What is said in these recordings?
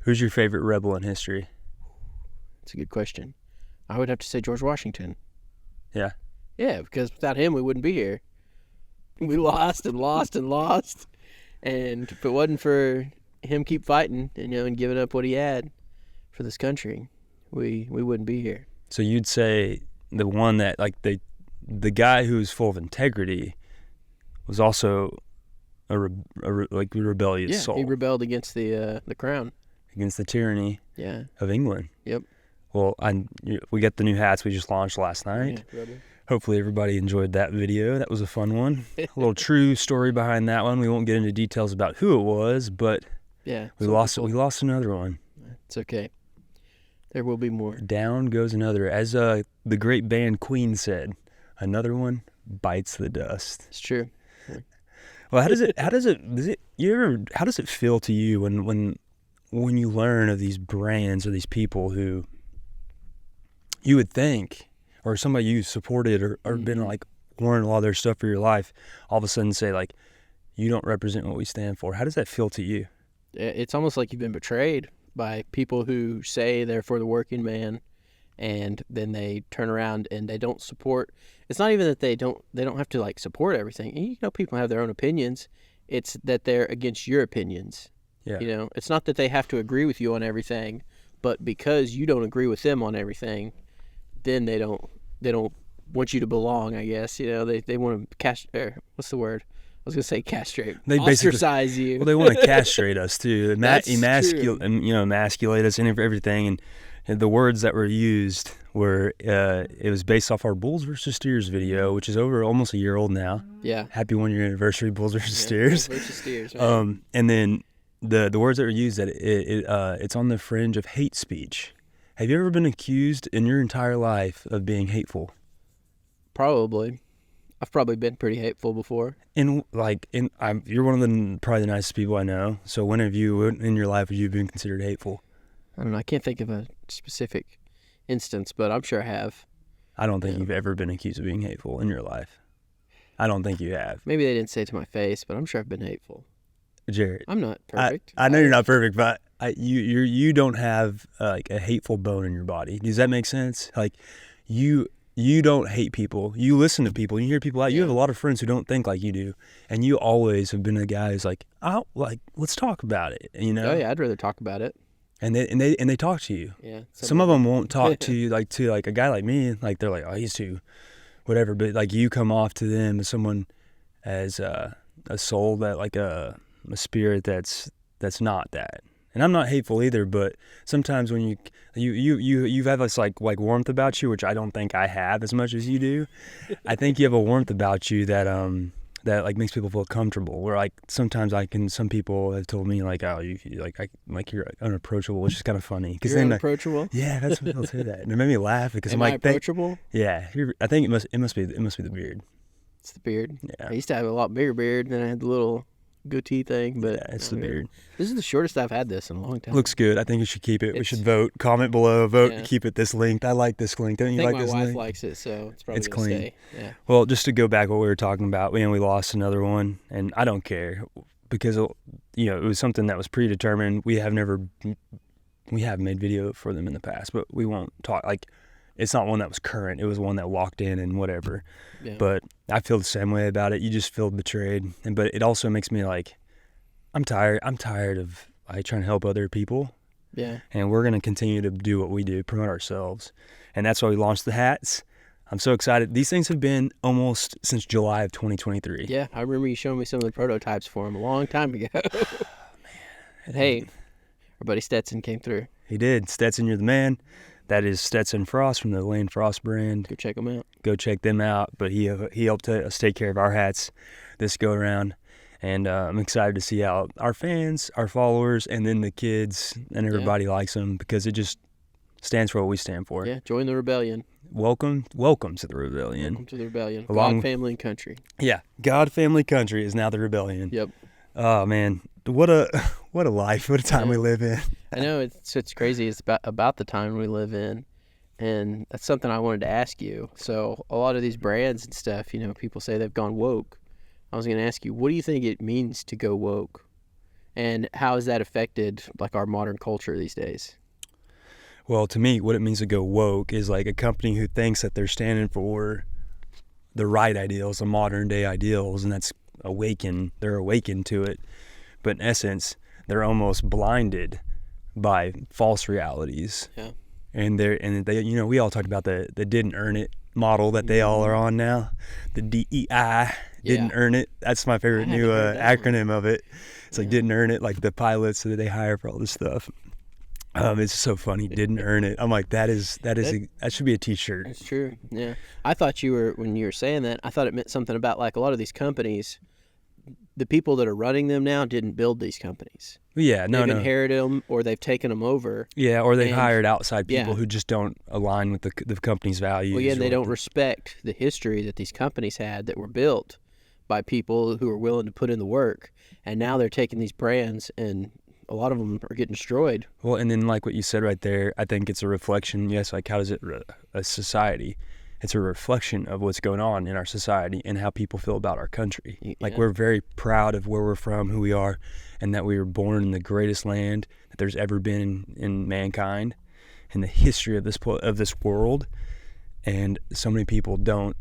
Who's your favorite rebel in history? That's a good question. I would have to say George Washington. Yeah. Yeah, because without him, we wouldn't be here. We lost and lost and lost. And if it wasn't for him keep fighting, and giving up what he had for this country, we wouldn't be here. So you'd say the one that, like, the guy who's full of integrity was also a rebellious soul. Yeah, he rebelled against the crown. Against the tyranny of England. Yep. Well, we got the new hats we just launched last night. Yeah, rebel. Hopefully everybody enjoyed that video. That was a fun one. A little true story behind that one. We won't get into details about who it was, but we lost another one. It's okay. There will be more. Down goes another. As the great band Queen said, another one bites the dust. It's true. Well, how does it feel to you when you learn of these brands or these people who you would think, or somebody you supported or been like wearing a lot of their stuff for your life, all of a sudden say, like, you don't represent what we stand for? How does that feel to you? It's almost like you've been betrayed by people who say they're for the working man, and then they turn around and they don't support. It's not even that they don't have to like support everything. People have their own opinions. It's that they're against your opinions. Yeah. It's not that they have to agree with you on everything, but because you don't agree with them on everything, then they don't want you to belong, I guess. They want to what's the word? I was going to say castrate. They ostracize you. Well, they want to castrate us too. True. Emasculate us and everything. And the words that were used were, it was based off our Bulls versus Steers video, which is over almost a year old now. Yeah. Happy 1 year anniversary, Bulls versus Steers. Bulls versus Steers, right. And then the words that were used, that it's on the fringe of hate speech. Have you ever been accused in your entire life of being hateful? Probably. I've probably been pretty hateful before. You're one of probably the nicest people I know. So when have you, in your life, have you been considered hateful? I don't know. I can't think of a specific instance, but I'm sure I have. I don't think you've ever been accused of being hateful in your life. I don't think you have. Maybe they didn't say it to my face, but I'm sure I've been hateful. Jared, I'm not perfect. I know you're not perfect, but you don't have like a hateful bone in your body. Does that make sense? Like you don't hate people. You listen to people. You hear people out. You have a lot of friends who don't think like you do, and you always have been a guy who's like, let's talk about it. Oh yeah, I'd rather talk about it. And they talk to you. Yeah. Some of them won't talk to you like a guy like me. Like they're like, oh, he's too, whatever. But like you come off to them as someone, as a soul that like a spirit that's not that. And I'm not hateful either, but sometimes when you have this like warmth about you, which I don't think I have as much as you do. I think you have a warmth about you that like makes people feel comfortable. Where like sometimes some people have told me like, oh, you're unapproachable, which is kind of funny. You're unapproachable? Yeah, that's what they'll say that. And it made me laugh because Am I approachable? Yeah, I think it must be the beard. It's the beard. Yeah. I used to have a lot bigger beard than I had the little goatee thing, but it's the beard. This is the shortest I've had this in a long time. Looks good. I think you should keep it. We should vote. Comment below. Keep it this length. I like this length. Don't you like this length? I think my wife likes it, so it's probably clean. Stay. Yeah. Well, just to go back what we were talking about, we lost another one, and I don't care because it was something that was predetermined. We have made video for them in the past, but we won't talk like. It's not one that was current. It was one that walked in and whatever. Yeah. But I feel the same way about it. You just feel betrayed. But it also makes me like, I'm tired. I'm tired of trying to help other people. Yeah. And we're going to continue to do what we do, promote ourselves. And that's why we launched the hats. I'm so excited. These things have been almost since July of 2023. Yeah. I remember you showing me some of the prototypes for them a long time ago. Oh, man. And hey, our buddy Stetson came through. He did. Stetson, you're the man. That is Stetson Frost from the Lane Frost brand. Go check them out. Go check them out. But he helped us take care of our hats this go around. And I'm excited to see how our fans, our followers, and then the kids and everybody likes them because it just stands for what we stand for. Yeah, join the rebellion. Welcome to the rebellion. Welcome to the rebellion. God, family, and country. Yeah, God, family, country is now the rebellion. Yep. Oh man, what a life, what a time we live in. I know it's crazy. It's about the time we live in, and that's something I wanted to ask you. So a lot of these brands and stuff, people say they've gone woke. I was going to ask you, what do you think it means to go woke? And how has that affected like our modern culture these days? Well, to me, what it means to go woke is like a company who thinks that they're standing for the right ideals, the modern day ideals, and that's they're awakened to it. But in essence, they're almost blinded by false realities. Yeah. And they, we all talked about the didn't earn it model that they all are on now. The DEI, didn't earn it. That's my favorite new acronym of it. It's like didn't earn it, like the pilots that they hire for all this stuff. It's so funny. Didn't earn it. I'm like, that should be a t-shirt. That's true. Yeah. I thought when you were saying that, I thought it meant something about like a lot of these companies, the people that are running them now didn't build these companies. Yeah, they've inherited them, or they've taken them over. Yeah, or they've hired outside people who just don't align with the company's values. Well, yeah, and they don't respect the history that these companies had that were built by people who are willing to put in the work. And now they're taking these brands, and a lot of them are getting destroyed. Well, and then like what you said right there, I think it's a reflection. Yes, like how does it a society? It's a reflection of what's going on in our society and how people feel about our country. Yeah. Like we're very proud of where we're from, who we are, and that we were born in the greatest land that there's ever been in mankind, in the history of this world. And so many people don't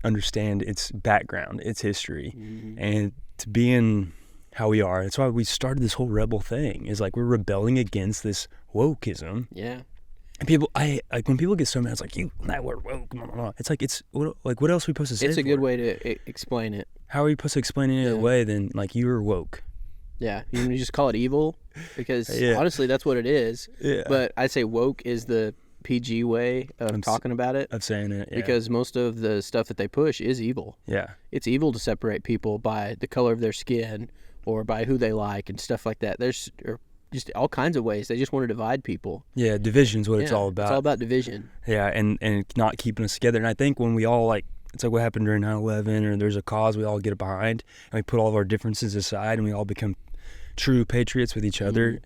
understand its background, its history, and to be in how we are. That's why we started this whole rebel thing. Is like we're rebelling against this wokeism. Yeah. And when people get so mad, it's like that word woke. Blah, blah, blah. It's like what else are we supposed to say? It's a good way to explain it. How are you supposed to explain it any other way than like you were woke? Yeah, you just call it evil because honestly, that's what it is. Yeah. But I'd say woke is the PG way of talking about it. Of saying it, because most of the stuff that they push is evil. Yeah, it's evil to separate people by the color of their skin or by who they like and stuff like that. There's just all kinds of ways. They just want to divide people. Yeah, division's what it's all about. It's all about division. Yeah, and not keeping us together. And I think when we all it's like what happened during 9/11, or there's a cause we all get behind, and we put all of our differences aside, and we all become true patriots with each other.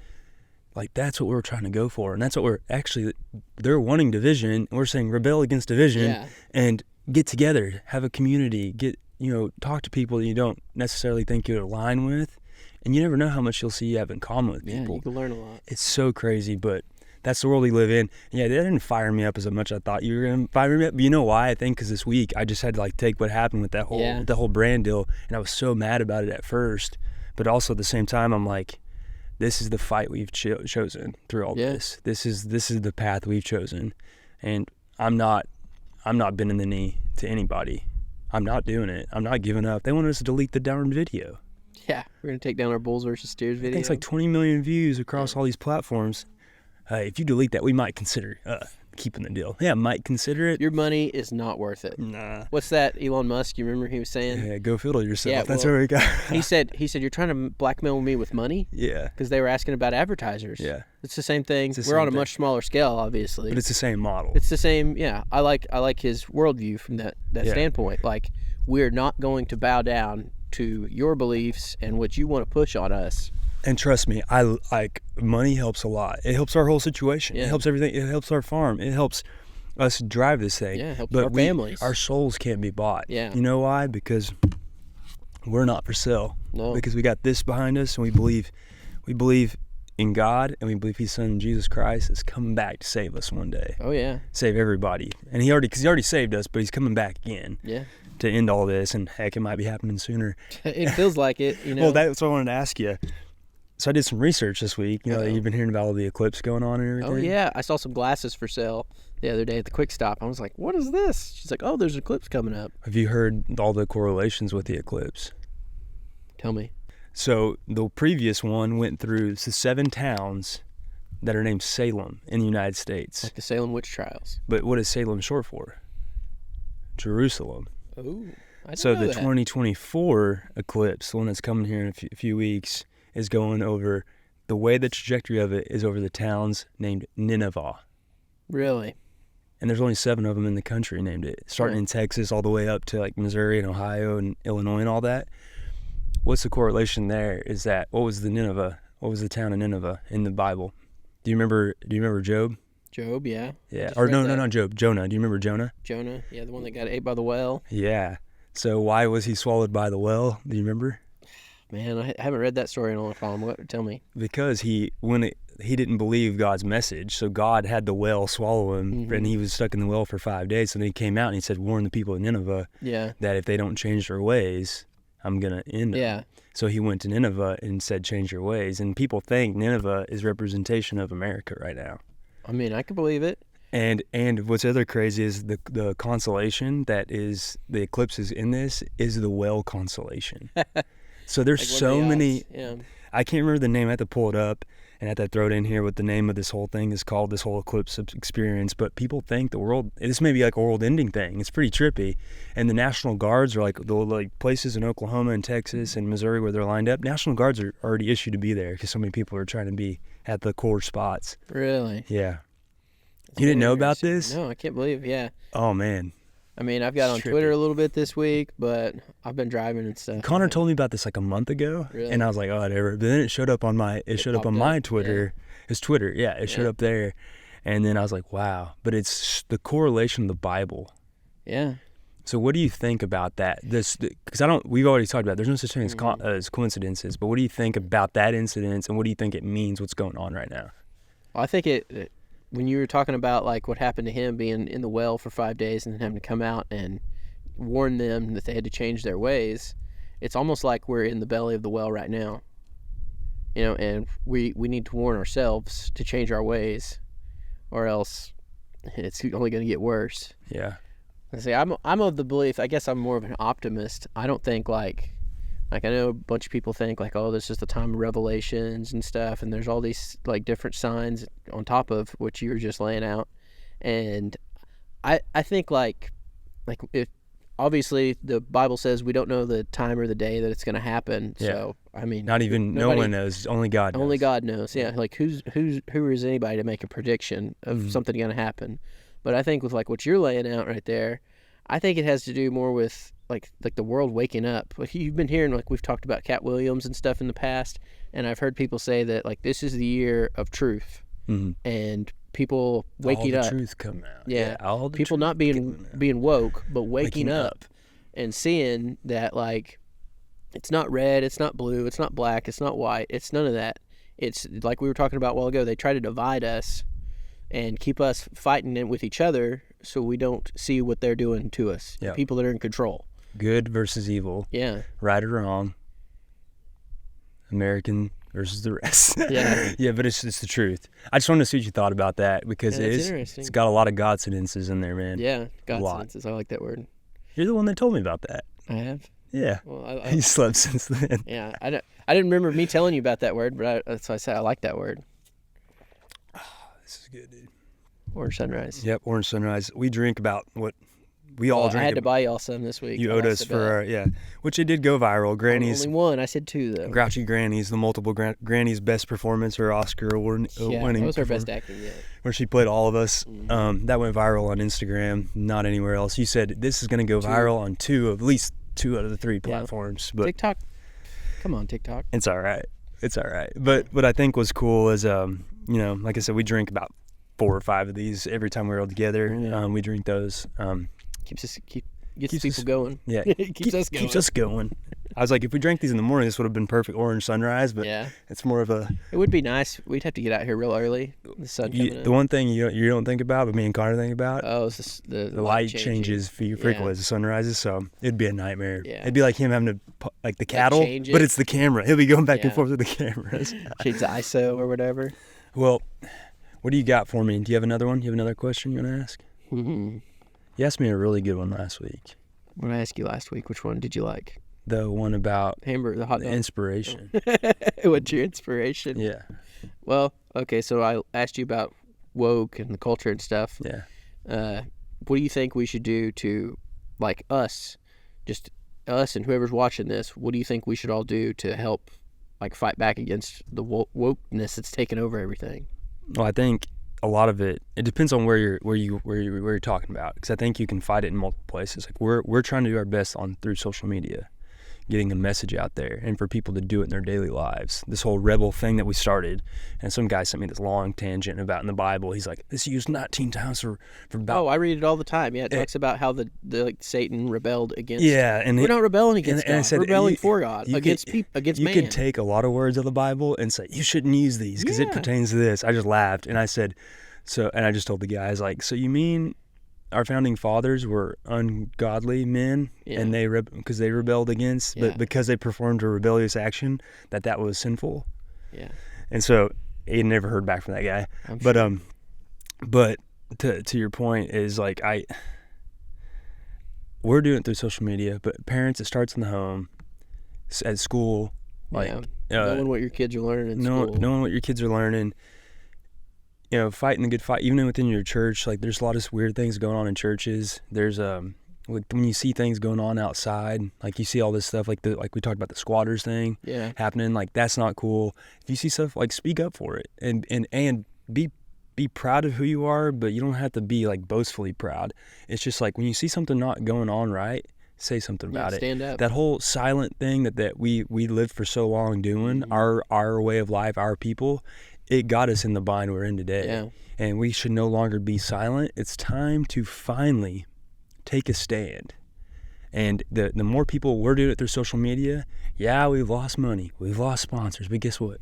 Like that's what we're trying to go for, and that's what they're wanting division, and we're saying rebel against division and get together, have a community, talk to people that you don't necessarily think you align with. And you never know how much you'll see you have in common with people. Yeah, you can learn a lot. It's so crazy, but that's the world we live in. Yeah, that didn't fire me up as much as I thought you were going to fire me up. But you know why? I think because this week I just had to take what happened with that whole brand deal, and I was so mad about it at first. But also at the same time, I'm like, this is the fight we've chosen through all this. This is the path we've chosen, and I'm not bending the knee to anybody. I'm not doing it. I'm not giving up. They want us to delete the darn video. Yeah, we're going to take down our Bulls versus Steers video. I think it's like 20 million views across all these platforms. If you delete that, we might consider keeping the deal. Yeah, might consider it. Your money is not worth it. Nah. What's that, Elon Musk? You remember he was saying? Yeah, go fiddle yourself. Yeah, that's what we got. he said, you're trying to blackmail me with money? Yeah. Because they were asking about advertisers. Yeah. It's the same thing. We're on a much smaller scale, obviously. But it's the same model. It's the same, yeah. I like his worldview from that standpoint. Like, we're not going to bow down to your beliefs and what you want to push on us. And trust me, money helps a lot. It helps our whole situation. Yeah. It helps everything. It helps our farm. It helps us drive this thing. Yeah, it helps our families. Our souls can't be bought. Yeah. You know why? Because we're not for sale. No. Because we got this behind us, and we believe in God, and we believe His Son, Jesus Christ, is coming back to save us one day. Oh yeah. Save everybody. And He already saved us, but He's coming back again. Yeah. To end all this, and heck, it might be happening sooner. It feels like it, Well, that's what I wanted to ask you. So I did some research this week. You've been hearing about all the eclipse going on and everything. Oh yeah, I saw some glasses for sale the other day at the Quick Stop. I was like, "What is this?" She's like, "Oh, there's an eclipse coming up." Have you heard all the correlations with the eclipse? Tell me. So the previous one went through 7 towns that are named Salem in the United States. Like the Salem witch trials. But what is Salem short for? Jerusalem. Oh, I didn't know that. 2024 eclipse, the one that's coming here in a few weeks, is going over, the trajectory of it is over the towns named Nineveh. Really? And there's only 7 of them in the country named it, starting in Texas all the way up to Missouri and Ohio and Illinois and all that. What's the correlation there is that, what was the town of Nineveh in the Bible? Do you remember Job? Job, yeah. Yeah. Or no, not Job. Jonah. Do you remember Jonah? Jonah, yeah, the one that got ate by the whale. Yeah. So why was he swallowed by the whale? Do you remember? Man, I haven't read that story in a long time. What? Tell me. Because he didn't believe God's message, so God had the whale swallow him, and he was stuck in the well for 5 days. So then he came out and he said, warn the people of Nineveh that if they don't change their ways, I'm going to end them. Yeah. So he went to Nineveh and said, change your ways. And people think Nineveh is representation of America right now. I mean, I can believe it. And what's other crazy is the constellation that is, the eclipses in this is the whale constellation. So there's Like, so many, yeah. I can't remember the name, I have to pull it up and I have to throw it in here what the name of this whole thing is called, this whole eclipse experience. But people think the world, this may be like a world ending thing. It's pretty trippy. And the National Guards are like places in Oklahoma and Texas and Missouri where they're lined up. National Guards are already issued to be there because so many people are trying to be at the core spots. Really? Yeah. That's You didn't know about interesting. this? No, I can't believe. Yeah. Oh, man. I mean, I've got on Trippy. Twitter a little bit this week, but I've been driving and stuff. Connor told me about this like a month ago, Really? and I was like, oh, whatever. But then it showed up on my popped my up, Twitter. His Twitter, it showed up there, and then I was like, wow. But it's the correlation of the Bible. Yeah. So what do you think about that? Because we've already talked about it. There's no such thing as coincidences. But what do you think about that incident, and what do you think it means? What's going on right now? Well, I think it when you were talking about like what happened to him being in the well for 5 days and then having to come out and warn them that they had to change their ways, it's almost like we're in the belly of the well right now. You know, and we need to warn ourselves to change our ways, or else it's only going to get worse. Yeah. I say I'm of the belief. I guess I'm more of an optimist. I don't think like I know a bunch of people think like, oh, this is the time of revelations and stuff, and there's all these like different signs on top of what you were just laying out, and I think like if obviously the Bible says we don't know the time or the day that it's going to happen. Yeah. So I mean, not even no one knows. Only God knows. Only God knows. Yeah. Like who is anybody to make a prediction of something going to happen? But I think with like what you're laying out right there, I think it has to do more with like the world waking up. Like you've been hearing, like we've talked about Cat Williams and stuff in the past, and I've heard people say that like this is the year of truth, and people waking up. All the truth come out. Yeah. All the people truth not being woke, but waking up and seeing that like it's not red, it's not blue, it's not black, it's not white, it's none of that. It's like we were talking about a while ago. They try to divide us and keep us fighting with each other so we don't see what they're doing to us. Yeah. The people that are in control. Good versus evil. Yeah. Right or wrong. American versus the rest. Yeah. Yeah, but it's the truth. I just wanted to see what you thought about that because it's got a lot of God sentences in there, man. Yeah, God sentences. I like that word. You're the one that told me about that. I have? Yeah. Well, You slept since then. Yeah. I didn't remember me telling you about that word, but that's why I said I like that word. Oh, this is good, dude. Orange sunrise. Yep, orange sunrise. We drink about what we all drink. I had to buy y'all some this week. You owed us for which it did go viral. Granny's only one. I said two though. Grouchy Granny's, the multiple Granny's best performance or Oscar winning. That was her best acting yet. Where she played all of us. That went viral on Instagram, not anywhere else. You said this is going to go viral on at least two out of the three platforms. But TikTok, come on TikTok. It's all right. It's all right. But what I think was cool is, like I said, we drink about 4 or 5 of these every time we're all together. Yeah. We drink those. Gets people going. Yeah, keeps us going. Keeps us going. I was like, if we drank these in the morning, this would have been perfect orange sunrise. But it's more of a. It would be nice. We'd have to get out here real early. The sun coming in. The one thing you don't think about, but me and Connor think about. Oh, it's the light changes frequently as the sun rises, so it'd be a nightmare. Yeah. It'd be like him having to like the cattle, but it's the camera. He'll be going back and forth with the cameras. Change the ISO or whatever. Well, what do you got for me? Do you have another one? You have another question you want to ask? Mm-hmm. You asked me a really good one last week. What did I ask you last week? Which one did you like? The one about hamburger, the hot dog. Inspiration. What's your inspiration? Yeah. Well, okay, so I asked you about woke and the culture and stuff. Yeah. What do you think we should do to, like us and whoever's watching this, what do you think we should all do to help, like, fight back against the wokeness that's taken over everything? Well, I think a lot of it depends on where you're talking about, because I think you can fight it in multiple places. Like we're trying to do our best through social media, getting a message out there and for people to do it in their daily lives. This whole rebel thing that we started, and some guy sent me this long tangent about in the Bible. He's like, this used 19 times for about. Oh, I read it all the time. Yeah, it talks about how the like Satan rebelled against. Yeah, and we're not rebelling against God. We're rebelling for God against man. You could take a lot of words of the Bible and say you shouldn't use these because it pertains to this. I just laughed and I said, and I just told the guy, I was like, so you mean our founding fathers were ungodly men, and because they rebelled against, but because they performed a rebellious action, that was sinful. Yeah. And so he never heard back from that guy. But to your point is like we're doing it through social media, but parents, it starts in the home, at school, knowing what your kids are learning in school, knowing what your kids are learning. Fighting the good fight, even within your church. Like, there's a lot of weird things going on in churches. There's like when you see things going on outside, like you see all this stuff, like we talked about the squatters thing happening. Like, that's not cool. If you see stuff, like, speak up for it and be proud of who you are, but you don't have to be like boastfully proud. It's just like when you see something not going on right, say something about it. Stand up. That whole silent thing that we lived for so long doing, our way of life, our people. It got us in the bind we're in today. Yeah. And we should no longer be silent. It's time to finally take a stand. And the more people, we're doing it through social media, we've lost money. We've lost sponsors. But guess what?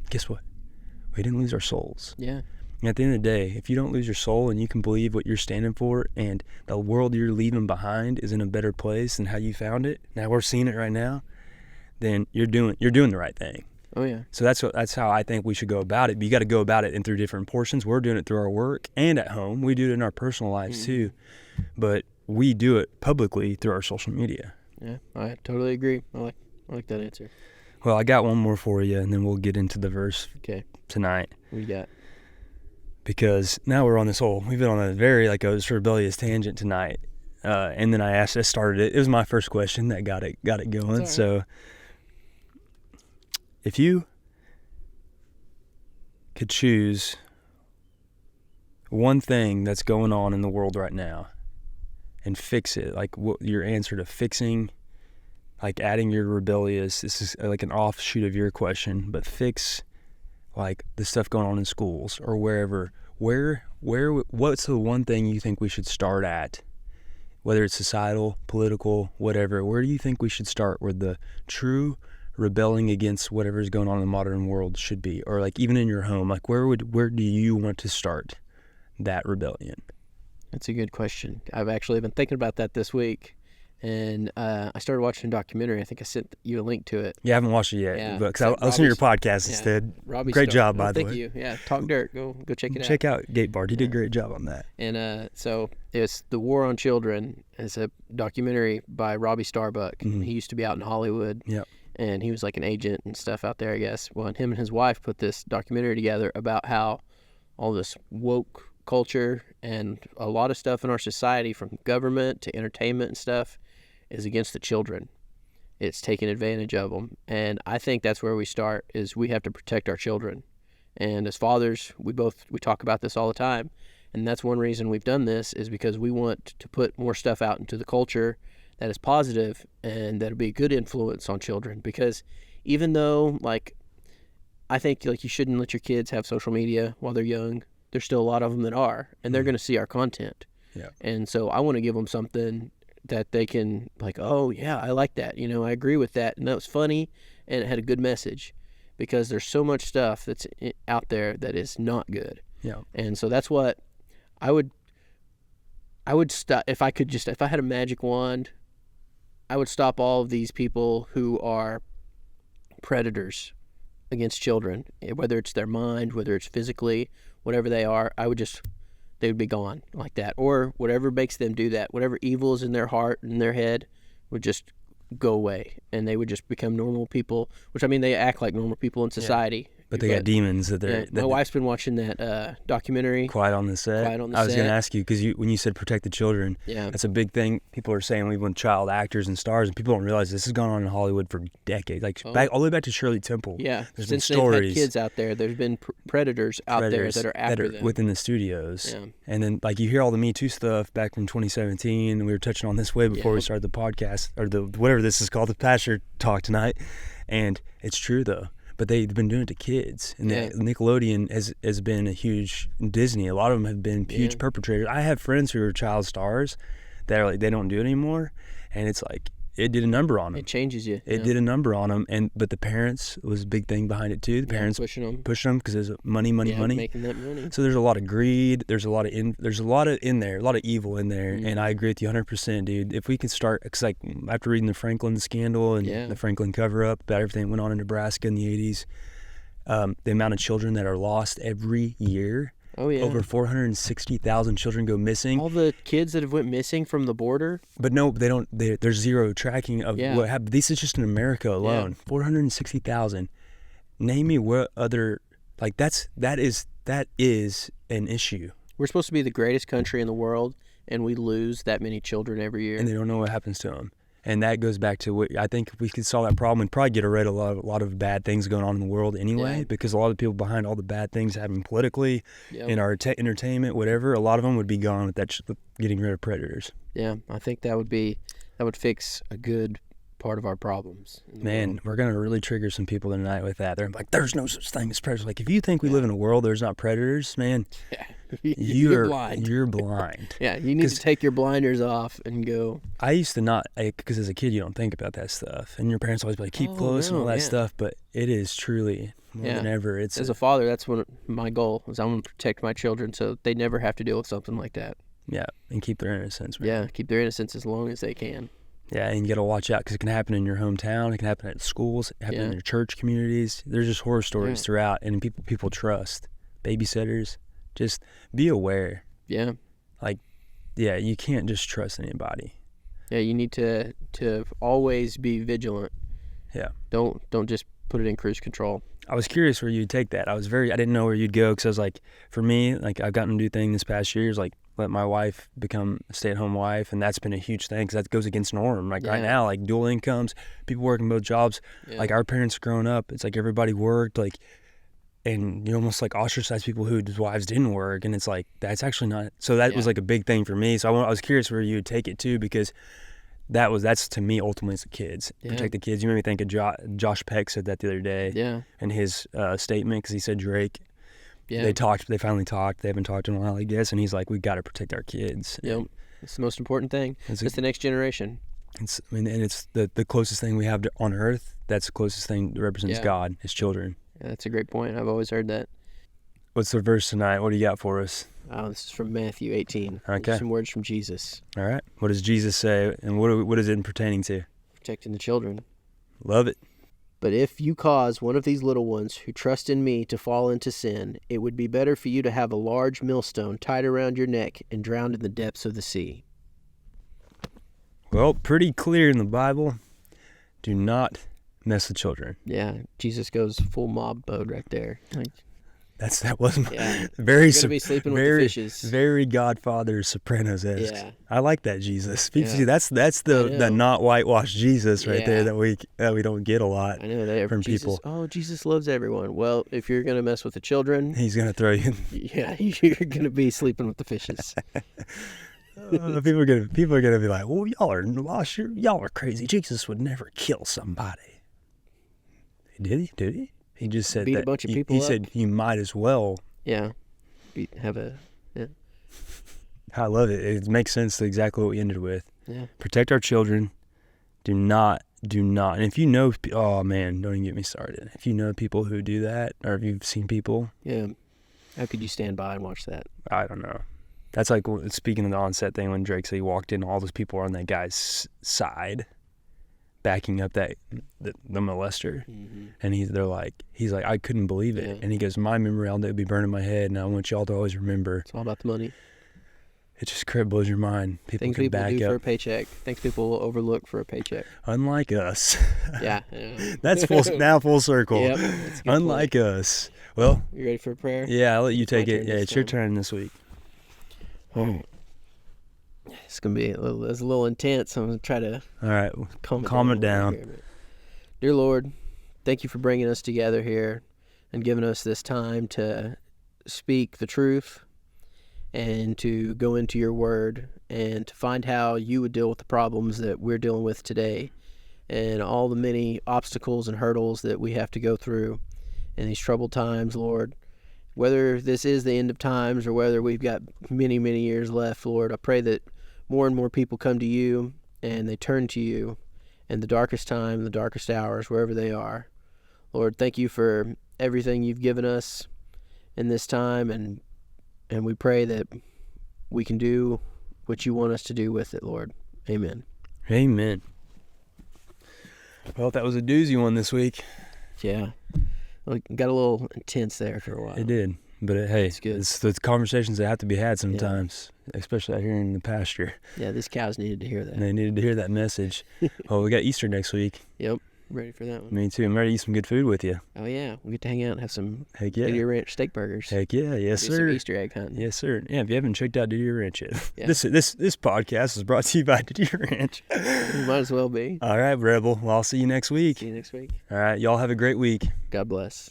We didn't lose our souls. Yeah. And at the end of the day, if you don't lose your soul and you can believe what you're standing for and the world you're leaving behind is in a better place than how you found it, now we're seeing it right now, then you're doing the right thing. Oh, yeah. So that's how I think we should go about it. But you got to go about it in through different portions. We're doing it through our work and at home. We do it in our personal lives too. But we do it publicly through our social media. Yeah, I totally agree. I like that answer. Well, I got one more for you, and then we'll get into the verse tonight. What do you got? Because now we've been on a very rebellious tangent tonight. And then I started it. It was my first question that got it going. Right. So if you could choose one thing that's going on in the world right now and fix it, like what your answer to fixing, like adding your rebellious, this is like an offshoot of your question, but fix like the stuff going on in schools or wherever, what's the one thing you think we should start at? Whether it's societal, political, whatever, where do you think we should start where the true rebelling against whatever's going on in the modern world should be? Or like even in your home, like where do you want to start that rebellion? That's a good question. I've actually been thinking about that this week, and I started watching a documentary. I think I sent you a link to it. Yeah, I haven't watched it yet, because I listened to your podcast instead. Great job, by the way. Thank you. Yeah, Talk Dirt. Go check it out. Check out Gate Bard. He did a great job on that. And so it's The War on Children. It's a documentary by Robbie Starbuck. Mm-hmm. He used to be out in Hollywood. Yep. And he was like an agent and stuff out there, I guess. Well, and him and his wife put this documentary together about how all this woke culture and a lot of stuff in our society, from government to entertainment and stuff, is against the children. It's taking advantage of them. And I think that's where we start, is we have to protect our children. And as fathers, we talk about this all the time. And that's one reason we've done this, is because we want to put more stuff out into the culture that is positive and that'll be a good influence on children. Because even though, I think, you shouldn't let your kids have social media while they're young, there's still a lot of them that are, and they're going to see our content. Yeah. And so I want to give them something that they can, oh, yeah, I like that. I agree with that. And that was funny, and it had a good message. Because there's so much stuff that's out there that is not good. Yeah. And so that's what I would stop. If I had a magic wand, I would stop all of these people who are predators against children, whether it's their mind, whether it's physically, whatever they are. They would be gone like that, or whatever makes them do that, whatever evil is in their heart and their head would just go away, and they would just become normal people, which, they act like normal people in society. But they got demons that they're... Yeah, my wife's been watching that documentary. Quiet on the Set. Quiet on the I was Set. going to ask you, because when you said protect the children, that's a big thing. People are saying we want child actors and stars, and people don't realize this has gone on in Hollywood for decades. Like, all the way back to Shirley Temple. Yeah, there's since been stories. they've had kids out there, there's been predators out there that are after them. Within the studios. Yeah. And then, like, you hear all the Me Too stuff back from 2017, and we were touching on this way before we started the podcast, or whatever this is called, the Pastor Talk tonight. And it's true, though. But they've been doing it to kids. And Nickelodeon has been a huge... Disney, a lot of them have been huge perpetrators. I have friends who are child stars that are like, they don't do it anymore. And it's like, it did a number on them. It changes you. It did a number on them. But the parents was a big thing behind it, too. The parents pushing them because there's money. Making that money. So there's a lot of greed. There's a lot of in there, a lot of evil in there. And I agree with you 100%, dude. If we could start, because like after reading the Franklin scandal and the Franklin cover-up about everything that went on in Nebraska in the 80s, the amount of children that are lost every year. Oh, yeah. Over 460,000 children go missing. All the kids that have went missing from the border. But no, they don't. There's zero tracking of what happened. This is just in America alone. 460,000. Name me what other, like that is an issue. We're supposed to be the greatest country in the world, and we lose that many children every year. And they don't know what happens to them. And that goes back to what I think if we could solve that problem, we'd probably get rid of a lot of bad things going on in the world anyway, because a lot of the people behind all the bad things happening politically, in our entertainment, whatever, a lot of them would be gone with that getting rid of predators. Yeah, I think that would fix a good part of our problems. Man, we're going to really trigger some people tonight with that. They're like, there's no such thing as predators. Like, if you think we live in a world there's not predators, man, you're blind. You're blind. Yeah, you need to take your blinders off and go. I used to not, because as a kid, you don't think about that stuff. And your parents always be like, keep close and all that stuff. But it is truly, more than ever. As a father, that's what my goal is. I want to protect my children so they never have to deal with something like that. Yeah, and keep their innocence. Man. Yeah, keep their innocence as long as they can. Yeah, and you got to watch out because it can happen in your hometown. It can happen at schools. It can happen in your church communities. There's just horror stories throughout, and people trust. Babysitters, just be aware. Yeah. Like, you can't just trust anybody. Yeah, you need to always be vigilant. Yeah. Don't just put it in cruise control. I was curious where you'd take that. I didn't know where you'd go because I was like, for me, like I've gotten to do thing this past year is like let my wife become a stay-at-home wife, and that's been a huge thing because that goes against norm. Like right now, like dual incomes, people working both jobs. Like our parents growing up, it's like everybody worked, like, and you almost like ostracize people whose wives didn't work, and it's like that's actually not. So that was like a big thing for me. So I was curious where you would take it to because that's to me ultimately it's the kids. Protect the kids. You made me think of Josh Peck said that the other day. Yeah. In his statement because he said Drake. Yeah. They finally talked. They haven't talked in a while, I guess. And he's like, we got to protect our kids. Yep. It's the most important thing. It's the next generation. And it's the closest thing we have on earth. That's the closest thing that represents God, his children. Yeah, that's a great point. I've always heard that. What's the verse tonight? What do you got for us? This is from Matthew 18. Okay. Some words from Jesus. All right. What does Jesus say, and what is it pertaining to? Protecting the children. Love it. But if you cause one of these little ones who trust in me to fall into sin, it would be better for you to have a large millstone tied around your neck and drowned in the depths of the sea. Well, pretty clear in the Bible. Do not mess with children. Yeah, Jesus goes full mob mode right there. That was my very you're gonna be sleeping with the fishes. Very Godfather Sopranos-esque. Yeah. I like that Jesus. See, that's the not whitewashed Jesus right there that we don't get a lot. I know from people. Oh, Jesus loves everyone. Well, if you're gonna mess with the children, he's gonna throw you. Yeah, you're gonna be sleeping with the fishes. People are gonna be like, well, y'all are lost. Y'all are crazy. Jesus would never kill somebody. Did he? He just said beat that a bunch of people he said you might as well. Yeah. I love it. It makes sense to exactly what we ended with. Yeah. Protect our children. Do not. And if you know, oh man, don't even get me started. If you know people who do that, or if you've seen people. Yeah. How could you stand by and watch that? I don't know. That's like, speaking of the onset thing, when Drake said he walked in, all those people are on that guy's side, backing up the molester. Mm-hmm. And he's like, I couldn't believe it. Yeah. And he goes, my memory all day would be burning my head, and I want y'all to always remember. It's all about the money. It just cripbles your mind. People Things can people back do for a up. paycheck. Things people will overlook for a paycheck. Unlike us. Yeah. That's now full circle. Yep. That's a good Unlike point. us. Well, You ready for a prayer? yeah, I'll let you It's my take it. turn Yeah, this it's your time. turn this week. It's gonna be it's a little intense. I'm gonna try to All right. calm it down. here, but- Dear Lord, thank you for bringing us together here and giving us this time to speak the truth and to go into your word and to find how you would deal with the problems that we're dealing with today and all the many obstacles and hurdles that we have to go through in these troubled times, Lord. Whether this is the end of times or whether we've got many, many years left, Lord, I pray that more and more people come to you and they turn to you in the darkest time, the darkest hours, wherever they are. Lord, thank you for everything you've given us in this time, and we pray that we can do what you want us to do with it, Lord. Amen. Amen. Well, that was a doozy one this week. Yeah. Well, it got a little intense there for a while. It did. But hey, It's good. it's the conversations that have to be had sometimes, especially out here in the pasture. Yeah, these cows needed to hear that. And they needed to hear that message. Oh, we got Easter next week. Yep. Ready for that one. Me too. I'm ready to eat some good food with you. Oh, yeah. We get to hang out and have some Heck yeah. Didier Ranch steak burgers. Heck yeah. Yes, Do some sir. Easter egg hunting. Yes, sir. Yeah, if you haven't checked out Didier Ranch yet, Yeah. this podcast is brought to you by Didier Ranch. Might as well be. All right, Rebel. Well, I'll see you next week. See you next week. All right, y'all have a great week. God bless.